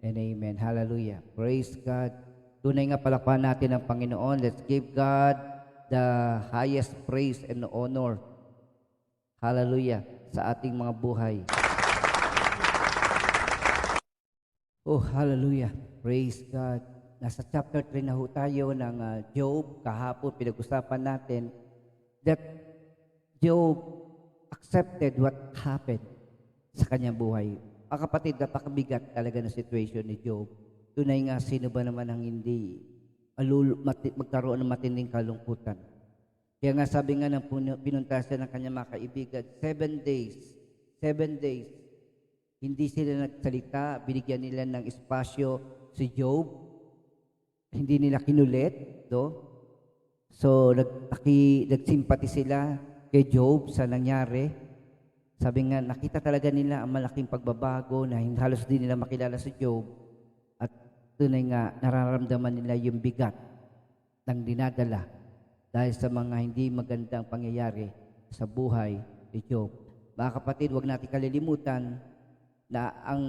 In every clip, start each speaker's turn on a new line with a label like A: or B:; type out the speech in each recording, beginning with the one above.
A: and amen. Hallelujah. Praise God. Tunay nga palakpakan natin ang Panginoon. Let's give God the highest praise and honor. Hallelujah. Sa ating mga buhay. Oh, hallelujah. Praise God. Nasa chapter 3 na ho tayo ng Job. Kahapon pinag-usapan natin that Job accepted what happened sa kanyang buhay. Ang kapatid, napakabigat talaga ng situation ni Job. Tunay nga, sino ba naman ang hindi magkaroon ng matinding kalungkutan? Kaya nga sabi nga ng pinuntasan ng kanyang mga kaibigan, 7 days, hindi sila nagsalita, binigyan nila ng espasyo si Job, hindi nila kinulit, So, nagsimpati sila kay Job sa nangyari. Sabi nga, nakita talaga nila ang malaking pagbabago na halos di nila makilala si Job. At tunay nga, nararamdaman nila yung bigat ng dinadala dahil sa mga hindi magandang pangyayari sa buhay ni Job. Mga kapatid, huwag natin kalilimutan na ang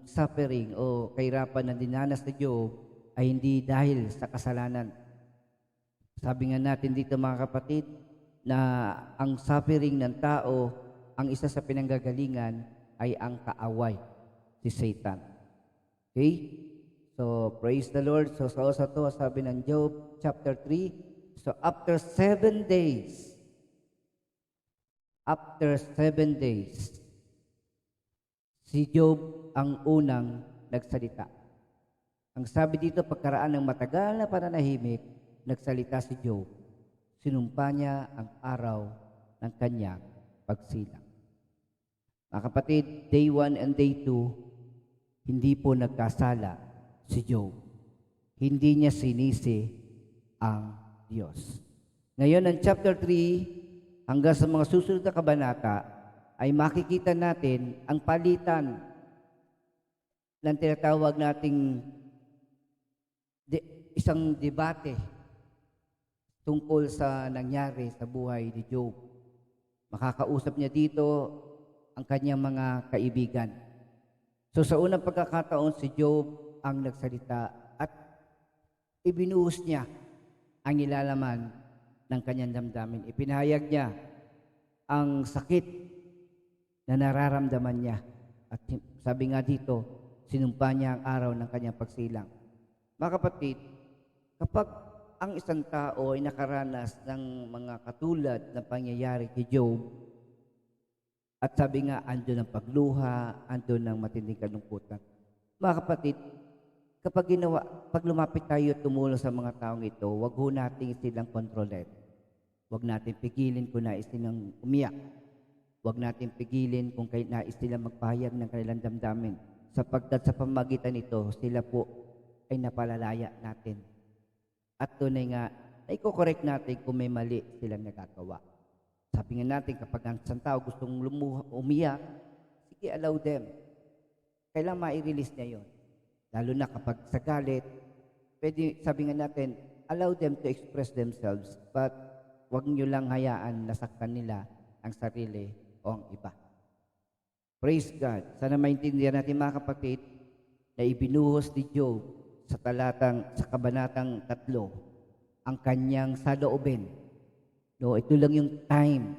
A: suffering o kahirapan na dinanas ni Job ay hindi dahil sa kasalanan. Sabi nga natin dito mga kapatid, na ang suffering ng tao, ang isa sa pinanggagalingan ay ang kaaway, si Satan. Okay? So, praise the Lord. So, sa to, sabi ng Job chapter 3, so after 7 days, si Job ang unang nagsalita. Ang sabi dito, pagkaraan ng matagal na pananahimik, nagsalita si Job. Sinumpa niya ang araw ng kanyang pagsilang. Mga kapatid, day 1 and day 2, hindi po nagkasala si Job. Hindi niya sinisi ang Diyos. Ngayon, ang chapter 3, hanggang sa mga susunod na kabanata, ay makikita natin ang palitan ng tinatawag nating isang debate tungkol sa nangyari sa buhay ni Job. Makakausap niya dito ang kanyang mga kaibigan. So sa unang pagkakataon, si Job ang nagsalita at ibinuhos niya ang nilalaman ng kanyang damdamin. Ipinahayag niya ang sakit na nararamdaman niya. At sabi nga dito, sinumpa niya ang araw ng kanyang pagsilang. Mga kapatid, kapag ang isang tao ay nakaranas ng mga katulad na pangyayari kay Job, at sabi nga, andun ang pagluha, andun ang matinding kalungkutan. Mga kapatid, pag lumapit tayo at tumulong sa mga taong ito, wag ho natin silang kontrolin. Wag natin pigilin kung nais silang umiyak. Wag natin pigilin kung nais silang magpahayag ng kanilang damdamin. Sapagkat sa pamagitan nito, sila po ay napalalaya natin. At tunay nga, iko-correct natin kung may mali silang nagagawa. Sabi nga natin, kapag ang isang tao gustong umiyak, sige, allow them. Kailangan ma-release niya yun. Lalo na kapag sa galit, pwede, sabi nga natin, allow them to express themselves, but huwag nyo lang hayaan nasaktan nila ang sarili o ang iba. Praise God. Sana maintindihan natin mga kapatid na ibinuhos ni Job sa kabanatang 3 ang kanyang saloobin. No, ito lang yung time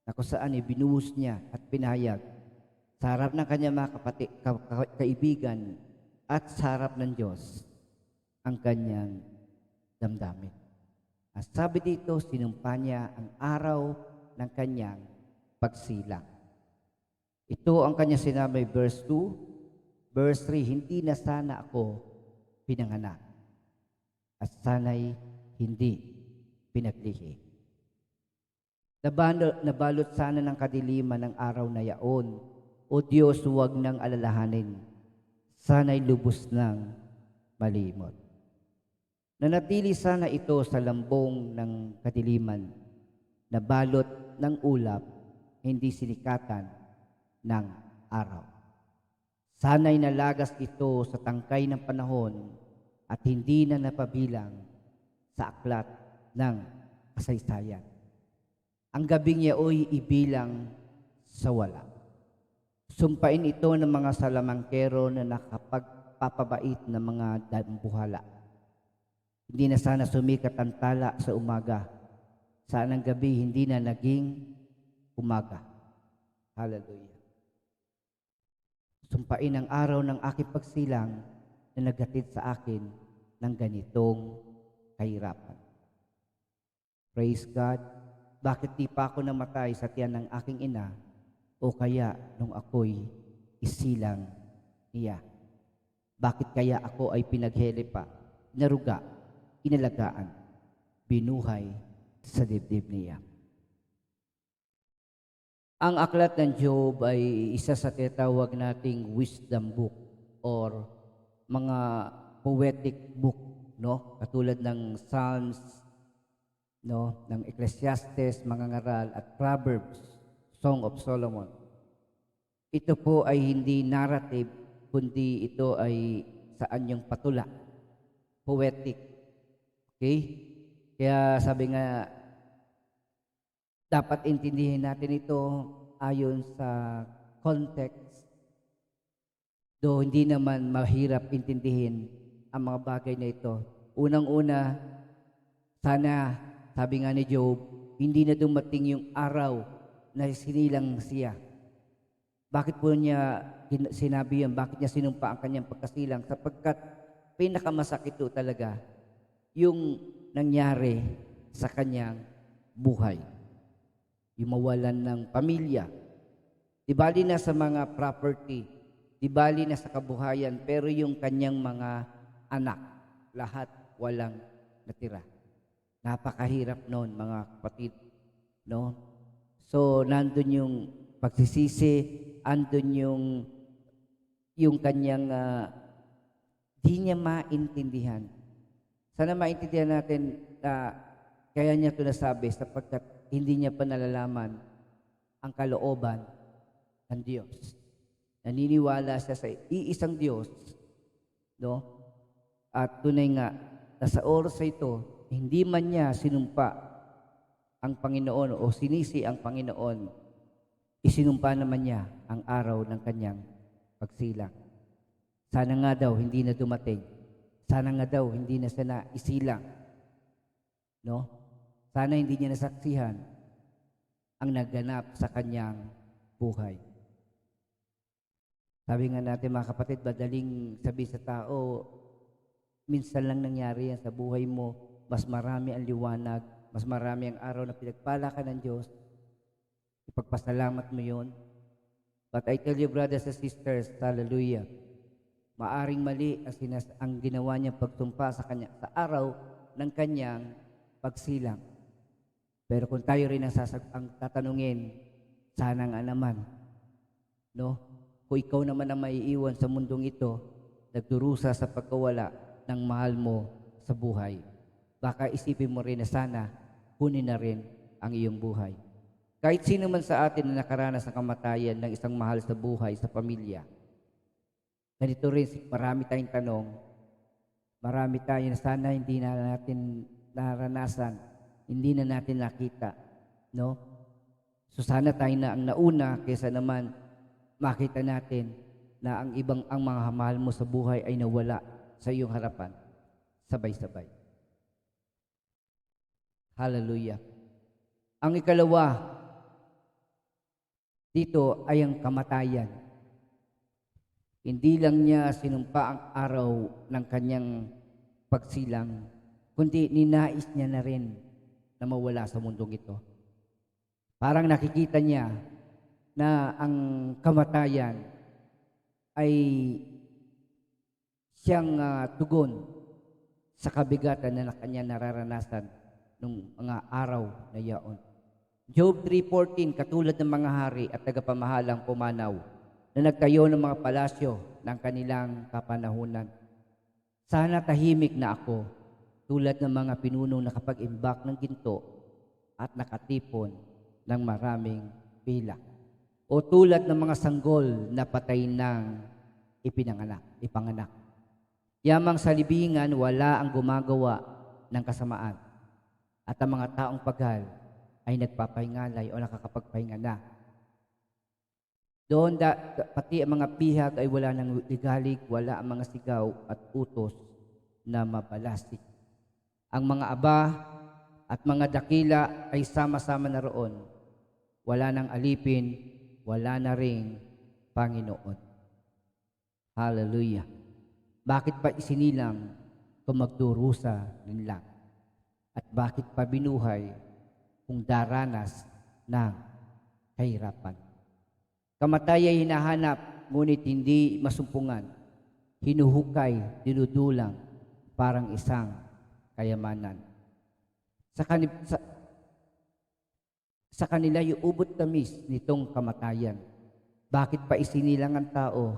A: na kung saan ibinuhos niya at pinahayag sa harap ng kanyang mga kaibigan at sa harap ng Diyos ang kanyang damdamin. At sabi dito, sinumpa niya ang araw ng kanyang pagsilang. Ito ang kanyang sinabi, verse 2, verse 3, hindi na sana ako pinanganak at sana'y hindi pinaglihi. Nabalot sana ng kadiliman ng araw na yaon. O Diyos, huwag nang alalahanin. Sana'y lubos ng malimot. Nanatili sana ito sa lambong ng kadiliman, na balot ng ulap, hindi sinikatan ng araw. Sana'y nalagas ito sa tangkay ng panahon at hindi na napabilang sa aklat ng kasaysayan. Ang gabing yaoy ibilang sa wala. Sumpain ito ng mga salamangkero na pagpapabait ng mga dambuhala. Hindi na sana sumikat ang tala sa umaga. Sana ang gabi hindi na naging umaga. Hallelujah. Sumpain ang araw ng aking pagsilang na naghatid sa akin ng ganitong kahirapan. Praise God. Bakit di pa ako namatay sa tiyan ng aking ina o kaya nung ako'y isilang niya? Bakit kaya ako ay pinaghele pa, naruga, inalagaan, binuhay sa dibdib niya? Ang aklat ng Job ay isa sa tinatawag nating wisdom book or mga poetic book, no? Katulad ng Psalms, no, ng Ecclesiastes, mga ngaral at Proverbs, Song of Solomon. Ito po ay hindi narrative, kundi ito ay sa anyong patula, poetic. Okay? Kaya sabi nga, dapat intindihin natin ito ayon sa context, do hindi naman mahirap intindihin ang mga bagay na ito. Unang-una, sana, sabi nga ni Job, hindi na dumating yung araw na sinilang siya. Bakit po niya sinabi yan? Bakit niya sinumpa ang kanyang pagkasilang? Sapagkat pinakamasakit ito talaga yung nangyari sa kanyang buhay. Yung mawalan ng pamilya. Di bali na sa mga property, di bali na sa kabuhayan, pero yung kanyang mga anak, lahat walang natira. Napakahirap noon, mga kapatid, no? So, nandun yung pagsisisi, andun yung kanyang di niya maintindihan. Sana maintindihan natin na kaya niya ito nasabi sapagkat hindi niya pa nalalaman ang kalooban ng Diyos. Naniniwala siya sa iisang Diyos, no? At tunay nga na sa oras ito, hindi man niya sinumpa ang Panginoon o sinisi ang Panginoon, isinumpa naman niya ang araw ng kanyang pagsilang. Sana nga daw hindi na dumating. Sana nga daw hindi na siya na isilang. No? Sana hindi niya nasaksihan ang nagganap sa kanyang buhay. Sabi nga natin mga kapatid, madaling sabi sa tao, minsan lang nangyari yan sa buhay mo, mas marami ang liwanag, mas marami ang araw na pinagpala ka ng Diyos, ipagpasalamat mo yun. But I tell you brothers and sisters, hallelujah, maaring mali ang ginawa niyang pagtumpa sa kanya sa araw ng kanyang pagsilang. Pero kung tayo rin ang tatanungin, sana nga naman, no? Kung ikaw naman ang maiiwan sa mundong ito, nagdurusa sa pagkawala ng mahal mo sa buhay, baka isipin mo rin na sana kunin na rin ang iyong buhay. Kahit sino man sa atin na nakaranas ng kamatayan ng isang mahal sa buhay, sa pamilya, ganito rin, marami tayong tanong, marami tayo na sana hindi na natin naranasan, hindi na natin nakita, no? So sana tayo na ang nauna kaysa naman makita natin na ang mga mahal mo sa buhay ay nawala sa iyong harapan, sabay-sabay. Hallelujah. Ang ikalawa dito ay ang kamatayan. Hindi lang niya sinumpa ang araw ng kanyang pagsilang, kundi ninais niya na rin na mawala sa mundong ito. Parang nakikita niya na ang kamatayan ay siyang tugon sa kabigatan na kanya nararanasan nung mga araw na yaon. Job 3:14, katulad ng mga hari at tagapamahalang pumanaw na nagtayo ng mga palasyo ng kanilang kapanahunan. Sana tahimik na ako, tulad ng mga pinunong nakapag-imbak ng ginto at nakatipon ng maraming pilak. O tulad ng mga sanggol na patay ng ipanganak. Yamang sa libingan, wala ang gumagawa ng kasamaan. At ang mga taong paghal ay nagpapahingalay o nakakapagpahinga na. Doon pati ang mga bihag ay wala ng ligalig, wala ang mga sigaw at utos na mabalastik. Ang mga aba at mga dakila ay sama-sama na roon. Wala nang alipin, wala na ring Panginoon. Hallelujah. Bakit pa isinilang kung magdurusa rin lang? At bakit pa binuhay kung daranas ng kahirapan? Kamatay ay hinahanap, ngunit hindi masumpungan. Hinuhukay, dinudulang, parang isang kayamanan. Sa kanila iubot tamis nitong kamatayan. Bakit pa isinilang ang tao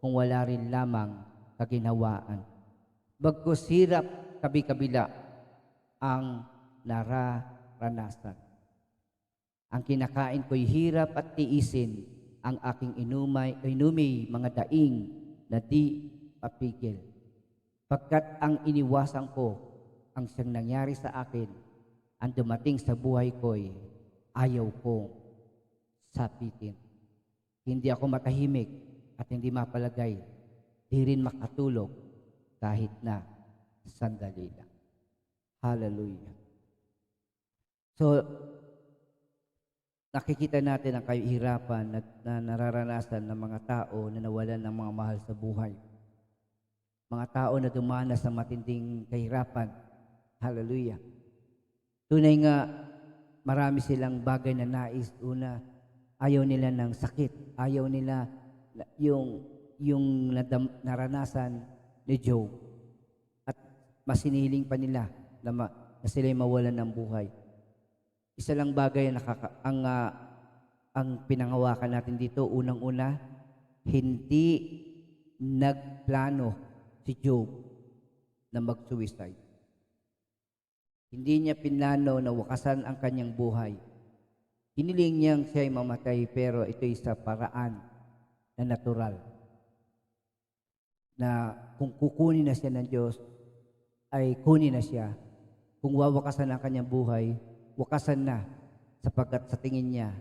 A: kung wala rin lamang kaginhawaan? Bagkus hirap kabi-kabila ang nararanasan. Ang kinakain ko'y hirap at tiisin, ang aking inumi mga daing na di papigil. Pagkat ang iniwasan ko, ang siyang nangyari sa akin, ang dumating sa buhay ko'y ayaw kong sapitin. Hindi ako matahimik at hindi mapalagay, di rin makatulog kahit na sandali lang. Hallelujah. So, nakikita natin ang kahirapan na nararanasan ng mga tao na nawalan ng mga mahal sa buhay. Mga tao na dumanas sa matinding kahirapan. Hallelujah. Tunay nga, marami silang bagay na nais. Una, ayaw nila ng sakit. Ayaw nila yung naranasan ni Job. At masiniling pa nila na sila'y mawalan ng buhay. Isa lang bagay ang pinangawakan natin dito, unang-una, hindi nagplano si Job na mag-suicide. Hindi niya pinlano na wakasan ang kanyang buhay. Hiniling niyang siya'y mamatay, pero ito'y sa paraan na natural. Na kung kukunin na siya ng Diyos, ay kunin na siya. Kung wawakasan ang kanyang buhay, wakasan na, sapagkat sa tingin niya,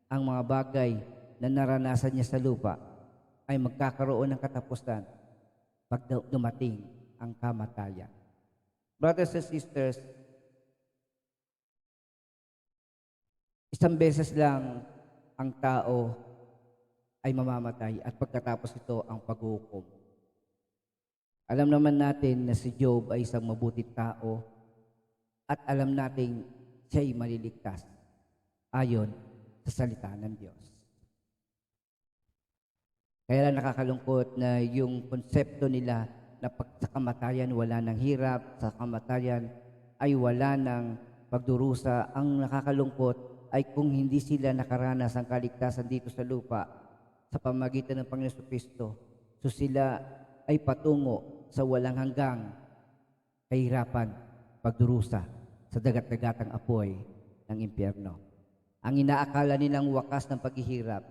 A: ang mga bagay na naranasan niya sa lupa ay magkakaroon ng katapusan pag dumating ang kamatayan. Brothers and sisters, isang beses lang ang tao ay mamamatay at pagkatapos ito ang paghuhukom. Alam naman natin na si Job ay isang mabuting tao at alam natin siya'y maliligtas ayon sa salita ng Diyos. Kaya lang nakakalungkot na yung konsepto nila na sa kamatayan wala ng hirap, sa kamatayan ay wala ng pagdurusa. Ang nakakalungkot ay kung hindi sila nakaranas ng kaligtasan dito sa lupa sa pamagitan ng Panginoon Kristo, so sila ay patungo sa walang hanggang kahirapan, pagdurusa sa dagat-dagatang apoy ng impyerno. Ang inaakala nilang wakas ng paghihirap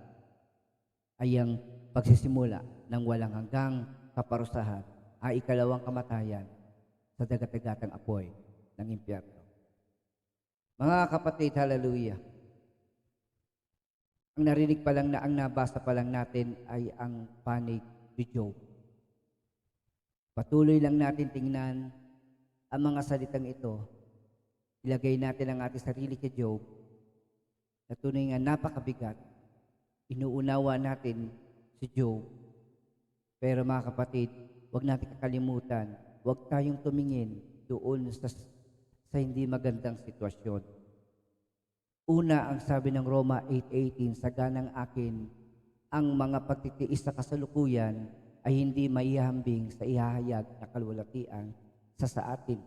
A: ay ang pagsisimula ng walang hanggang kaparusahan, ay ikalawang kamatayan sa dagat-dagatang apoy ng impyerno. Mga kapatid, hallelujah. Ang narinig pa lang ang nabasa pa lang natin ay ang panig ni Job. Patuloy lang natin tingnan ang mga salitang ito. Ilagay natin ang ating sarili kay Job na tunay nga napakabigat. Inuunawa natin si Job. Pero mga kapatid, huwag natin kakalimutan, huwag tayong tumingin doon sa hindi magandang sitwasyon. Una, ang sabi ng Roma 8:18, saganang akin, ang mga pagtitiis sa kasalukuyan ay hindi maihambing sa ihahayag na kalwalatian sa atin.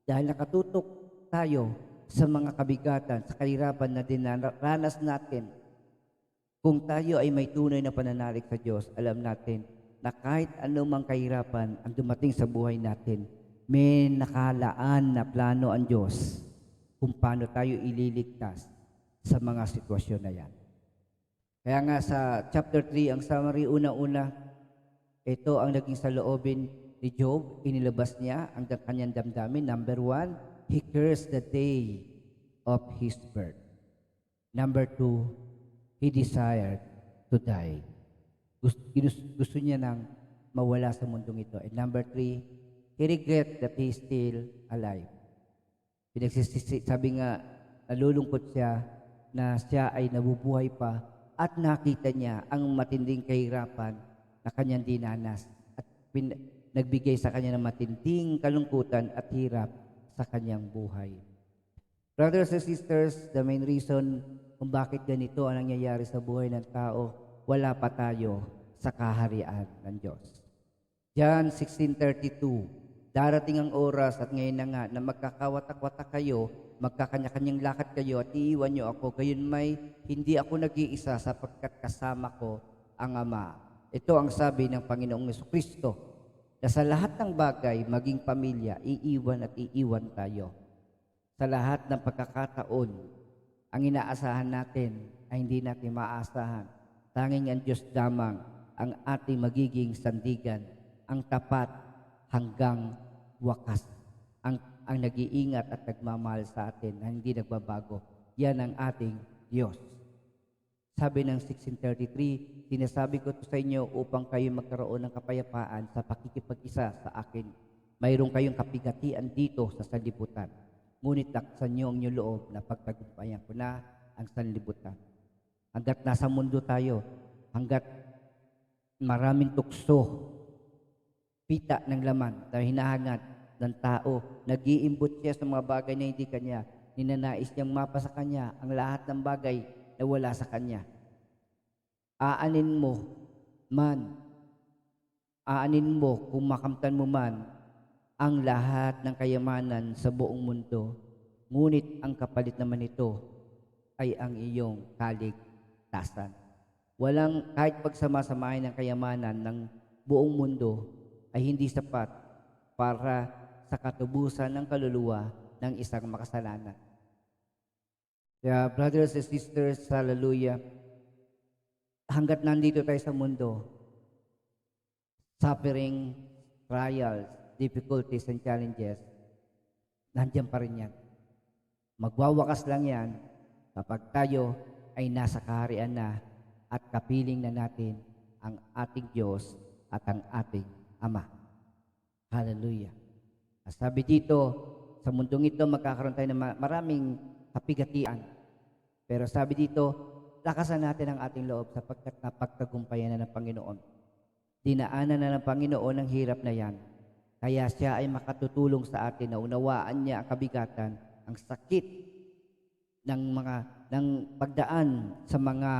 A: Dahil nakatutok tayo sa mga kabigatan, sa kahirapan na dinaranas natin. Kung tayo ay may tunay na pananalig sa Diyos, alam natin na kahit anumang kahirapan ang dumating sa buhay natin, may nakalaan na plano ang Diyos kung paano tayo ililigtas sa mga sitwasyon na yan. Kaya nga sa chapter 3, ang summary, una-una, ito ang naging saloobin ni Job. Inilabas niya ang kanyang damdamin. Number 1, he cursed the day of his birth. Number 2, he desired to die. Gusto niya nang mawala sa mundong ito. And number 3, he regret that he is still alive. Sabi nga, nalulungkot siya na siya ay nabubuhay pa at nakita niya ang matinding kahirapan na kanyang dinanas at nagbigay sa kanya ng matinding kalungkutan at hirap sa kanyang buhay. Brothers and sisters, the main reason kung bakit ganito ang nangyayari sa buhay ng tao, wala pa tayo sa kaharian ng Diyos. John 16:32, darating ang oras at ngayon na nga na magkakawatak-watak kayo, magkakanya-kanyang lakad kayo at iiwan niyo ako, gayon may hindi ako nag-iisa sapagkat kasama ko ang Ama. Ito ang sabi ng Panginoong Jesucristo, na sa lahat ng bagay, maging pamilya, iiwan at iiwan tayo. Sa lahat ng pagkakataon, ang inaasahan natin ay hindi natin maaasahan. Tanging ang Diyos lamang ang ating magiging sandigan, ang tapat hanggang wakas, ang nag-iingat at nagmamahal sa atin na hindi nagbabago. Yan ang ating Diyos. Sabi ng 16:33, sinasabi ko sa inyo upang kayo magkaroon ng kapayapaan sa pakikipag-isa sa akin. Mayroon kayong kapigatian dito sa sanlibutan. Ngunit laksan niyo ang inyong loob na pagtagumpayan ko na ang sanlibutan. Hanggat nasa mundo tayo, hanggat maraming tukso, pita ng laman, dahil hinahangad ng tao, nag-iimbot siya sa mga bagay na hindi kanya, ninanais niyang mapa sa kanya ang lahat ng bagay na wala sa kanya. Aanin mo kung makamtan mo man ang lahat ng kayamanan sa buong mundo, ngunit ang kapalit naman nito ay ang iyong kaligtasan. Walang kahit pagsama-samahin ng kayamanan ng buong mundo ay hindi sapat para sa katubusan ng kaluluwa ng isang makasalanan. Kaya brothers and sisters, hallelujah, hanggat nandito tayo sa mundo, suffering, trials, difficulties, and challenges, nandiyan pa rin yan. Magwawakas lang yan kapag tayo ay nasa kaharian na at kapiling na natin ang ating Diyos at ang ating Ama. Hallelujah. Sabi dito, sa mundong ito magkakaroon tayo ng maraming kapigatian. Pero sabi dito, lakasan natin ang ating loob sapagkat napagtagumpayan na ng Panginoon. Dinaanan na ng Panginoon ang hirap na yan. Kaya siya ay makatutulong sa atin na unawaan niya ang kabigatan, ang sakit ng pagdaan sa mga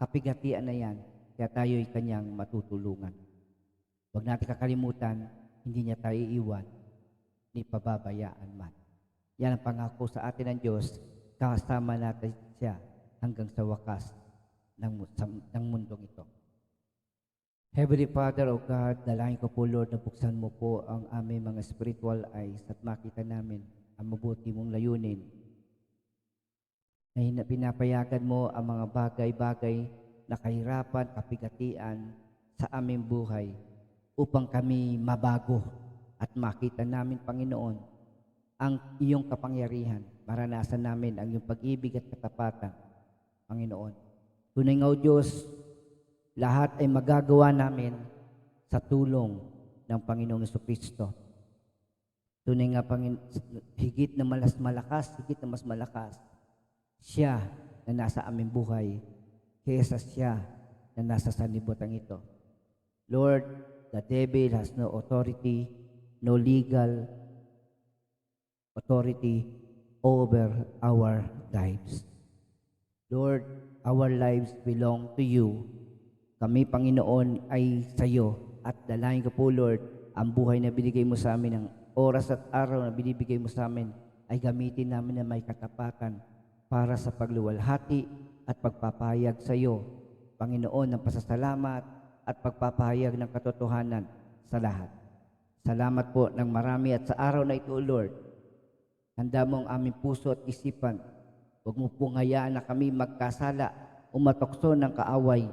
A: kapigatian na yan. Kaya tayo ay kanyang matutulungan. Huwag natin kakalimutan, hindi niya tayo iiwan, ni pababayaan man. Yan ang pangako sa atin ng Diyos, kasama natin siya hanggang sa wakas ng mundong ito. Heavenly Father, O God, dalangin ko po, Lord, na buksan mo po ang aming mga spiritual eyes at makita namin ang mabuti mong layunin. Na pinapayagan mo ang mga bagay-bagay na kahirapan, kapigatian sa aming buhay upang kami mabago at makita namin, Panginoon, ang iyong kapangyarihan. Maranasan namin ang iyong pag-ibig at katapatan, Panginoon. Tunay nga, O Diyos, lahat ay magagawa namin sa tulong ng Panginoong Jesucristo. Tunay nga, higit na mas malakas, siya na nasa aming buhay kaysa siya na nasa sanlibutan ito. Lord, the devil has no authority, no legal authority over our lives. Lord, our lives belong to you. Kami, Panginoon, ay sa iyo. At dalangin ko po, Lord, ang buhay na binigay mo sa amin, ang oras at araw na binibigay mo sa amin, ay gamitin namin na may katapatan para sa pagluwalhati at pagpapahayag sa iyo, Panginoon, ng pasasalamat at pagpapahayag ng katotohanan sa lahat. Salamat po ng marami at sa araw na ito, Lord, handa mo ang aming puso at isipan. Huwag mo pong hayaan na kami magkasala o matokso ng kaaway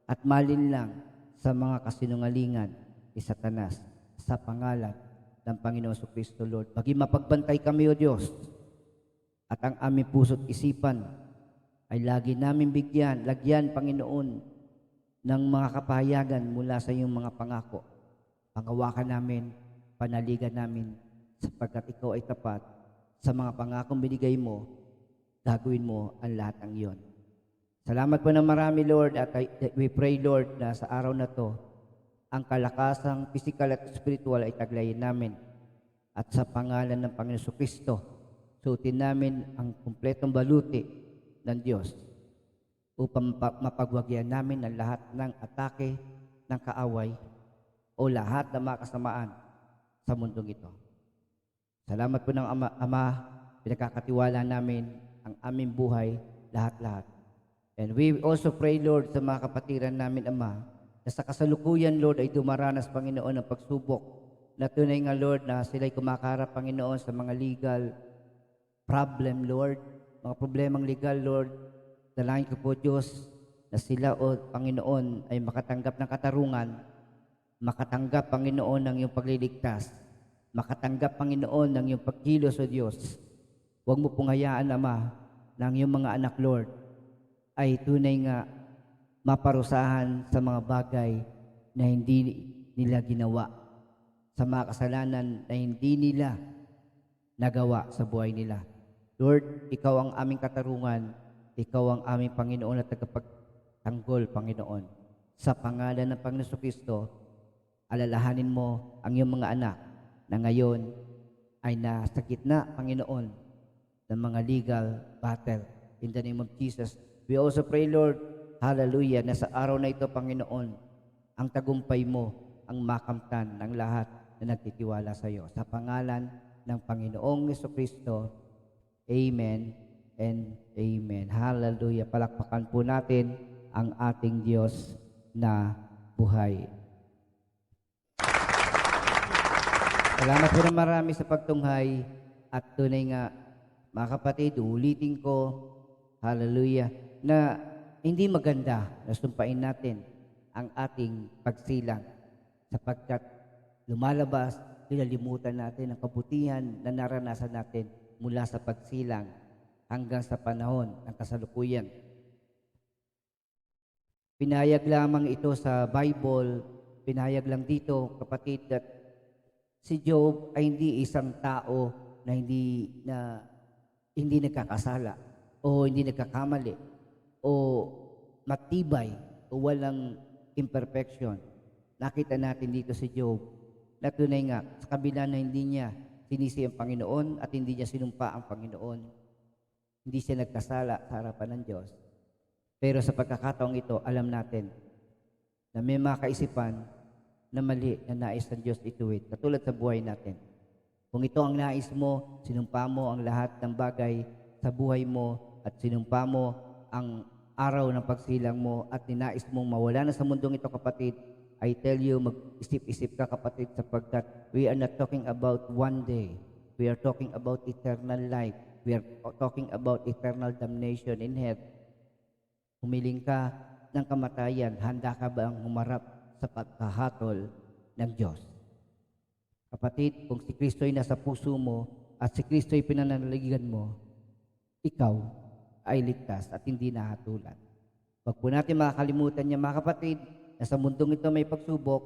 A: at malinlang sa mga kasinungalingan ni Satanas sa pangalan ng Panginoon Jesucristo, Lord. Maging mapagbantay kami, O Diyos, at ang aming puso't isipan ay lagi namin lagyan, Panginoon, ng mga kapahayagan mula sa iyong mga pangako. Panghawakan namin, panaligan namin, sapagkat ikaw ay tapat sa mga pangakong binigay mo, gagawin mo ang lahat ng iyon. Salamat po ng marami, Lord, at we pray, Lord, na sa araw na to, ang kalakasang physical at spiritual ay taglayin namin. At sa pangalan ng Panginoon Kristo, suotin namin ang kumpletong baluti ng Diyos upang mapagwagyan namin ang lahat ng atake ng kaaway o lahat ng mga kasamaan sa mundong ito. Salamat po ng Ama, pinagkakatiwala namin ang aming buhay, lahat-lahat. And we also pray, Lord, sa mga kapatiran namin, Ama, na sa kasalukuyan, Lord, ay dumaranas, Panginoon, ng pagsubok na tunay nga, Lord, na sila'y kumakarap, Panginoon, sa mga legal problem, Lord, mga problemang legal, Lord. Dalangin ko po, Diyos, na sila, O Panginoon, ay makatanggap ng katarungan, makatanggap, Panginoon, ng iyong pagliligtas, makatanggap, Panginoon, ng iyong pagkilos, O Diyos. Huwag mo pong hayaan, Ama, ng iyong mga anak, Lord, ay tunay nga maparusahan sa mga bagay na hindi nila ginawa, sa mga kasalanan na hindi nila nagawa sa buhay nila. Lord, ikaw ang aming katarungan, ikaw ang aming Panginoon at tagapagtanggol, Panginoon. Sa pangalan ng Panginoon Kristo, alalahanin mo ang iyong mga anak na ngayon ay nasa gitna, Panginoon, ng mga legal battle. In the name of Jesus, we also pray, Lord, hallelujah, na sa araw na ito, Panginoon, ang tagumpay mo ang makamtan ng lahat na nagtitiwala sa iyo. Sa pangalan ng Panginoong Jesucristo, amen and amen. Hallelujah. Palakpakan po natin ang ating Diyos na buhay. Salamat po na marami sa pagtunghay at tunay nga, mga kapatid, ulitin ko, hallelujah, na hindi maganda na sumpain natin ang ating pagsilang sapagkat lumalabas, nilalimutan natin ang kabutihan na naranasan natin mula sa pagsilang hanggang sa panahon ng kasalukuyan. Pinahayag lamang ito sa Bible, pinahayag lang dito, kapatid, that si Job ay hindi isang tao na hindi nagkakasala o hindi nagkakamali o matibay o walang imperfection. Nakita natin dito si Job na tunay nga, sa kabila na hindi niya sinisi ang Panginoon at hindi niya sinumpa ang Panginoon, hindi siya nagkasala sa harapan ng Diyos. Pero sa pagkakataong ito, alam natin na may mga kaisipan na mali na nais ng Diyos ituwid. Katulad sa buhay natin. Kung ito ang nais mo, sinumpa mo ang lahat ng bagay sa buhay mo at sinumpa mo ang araw ng pagsilang mo at ninais mong mawala na sa mundong ito, kapatid, I tell you, mag-isip-isip ka, kapatid, sapagkat we are not talking about one day. We are talking about eternal life. We are talking about eternal damnation in hell. Humiling ka ng kamatayan, handa ka ba ang humarap sa pagkahatol ng Diyos? Kapatid, kung si Kristo ay nasa puso mo at si Kristo ay pinananaligan mo, ikaw ay ligtas at hindi nahatulan. Huwag po natin makakalimutan niya, mga kapatid, na sa mundong ito may pagsubok,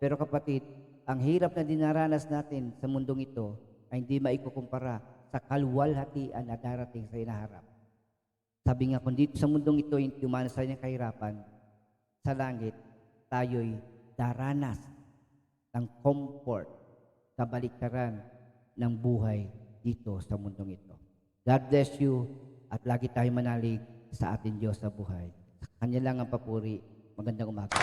A: pero kapatid, ang hirap na dinaranas natin sa mundong ito ay hindi maikukumpara sa kaluwalhatian na darating sa inaharap. Sabi nga, kung dito sa mundong ito yung dumanas sa niyang kahirapan, sa langit, tayo'y daranas ng comfort, kabaliktaran ng buhay dito sa mundong ito. God bless you at lagi tayo manalig sa ating Diyos sa buhay. Sa Kanya lang ang papuri. Magandang umaga.